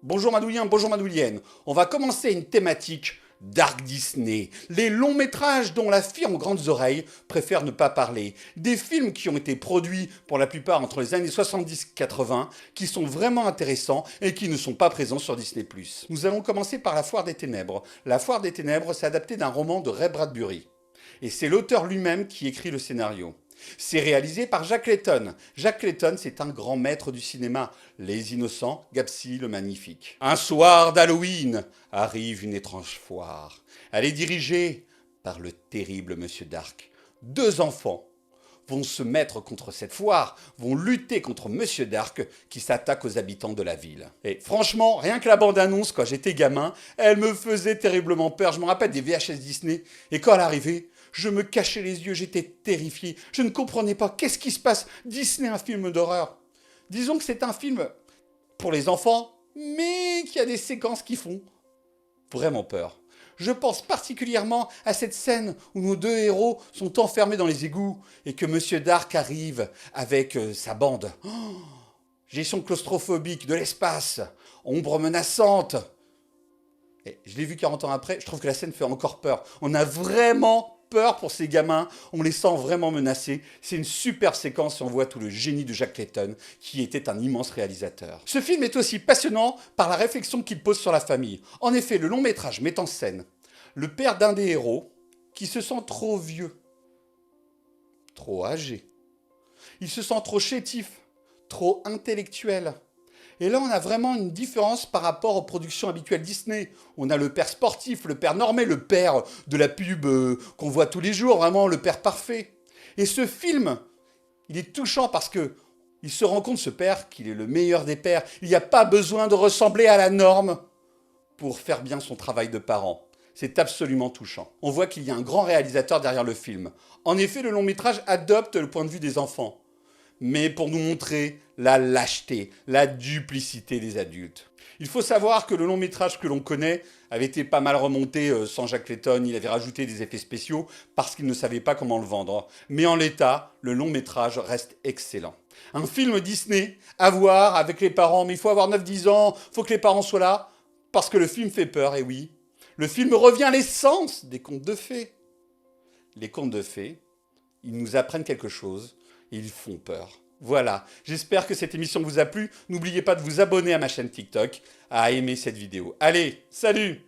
Bonjour Madouilien, bonjour Madoulienne. On va commencer une thématique Dark Disney. Les longs métrages dont la fille aux grandes oreilles préfère ne pas parler. Des films qui ont été produits pour la plupart entre les années 70 et 80, qui sont vraiment intéressants et qui ne sont pas présents sur Disney+. Nous allons commencer par La Foire des Ténèbres. La Foire des Ténèbres, c'est adapté d'un roman de Ray Bradbury. Et c'est l'auteur lui-même qui écrit le scénario. C'est réalisé par Jack Layton. Jack Layton, c'est un grand maître du cinéma. Les Innocents, Gapsy le Magnifique. Un soir d'Halloween, arrive une étrange foire. Elle est dirigée par le terrible Monsieur Dark. Deux enfants vont se mettre contre cette foire, vont lutter contre Monsieur Dark qui s'attaque aux habitants de la ville. Et franchement, rien que la bande-annonce, quand j'étais gamin, elle me faisait terriblement peur. Je me rappelle des VHS Disney, et quand elle arrivait, je me cachais les yeux, j'étais terrifié. Je ne comprenais pas, qu'est-ce qui se passe? Disney, un film d'horreur. Disons que c'est un film pour les enfants, mais qui a des séquences qui font vraiment peur. Je pense particulièrement à cette scène où nos deux héros sont enfermés dans les égouts et que Monsieur Dark arrive avec sa bande. Oh, gestion claustrophobique de l'espace, ombre menaçante. Et je l'ai vu 40 ans après, je trouve que la scène fait encore peur. On a vraiment peur pour ces gamins, on les sent vraiment menacés. C'est une super séquence et on voit tout le génie de Jack Layton, qui était un immense réalisateur. Ce film est aussi passionnant par la réflexion qu'il pose sur la famille. En effet, le long métrage met en scène le père d'un des héros qui se sent trop vieux, trop âgé. Il se sent trop chétif, trop intellectuel. Et là, on a vraiment une différence par rapport aux productions habituelles Disney. On a le père sportif, le père normé, le père de la pub qu'on voit tous les jours, vraiment le père parfait. Et ce film, il est touchant parce que il se rend compte, ce père, qu'il est le meilleur des pères. Il n'y a pas besoin de ressembler à la norme pour faire bien son travail de parent. C'est absolument touchant. On voit qu'il y a un grand réalisateur derrière le film. En effet, le long métrage adopte le point de vue des enfants, mais pour nous montrer la lâcheté, la duplicité des adultes. Il faut savoir que le long métrage que l'on connaît avait été pas mal remonté sans Jack Layton, il avait rajouté des effets spéciaux parce qu'il ne savait pas comment le vendre. Mais en l'état, le long métrage reste excellent. Un film Disney à voir avec les parents, mais il faut avoir 9-10 ans, il faut que les parents soient là, parce que le film fait peur, et oui. Le film revient à l'essence des contes de fées. Les contes de fées, ils nous apprennent quelque chose, et ils font peur. Voilà, j'espère que cette émission vous a plu. N'oubliez pas de vous abonner à ma chaîne TikTok, à aimer cette vidéo. Allez, salut!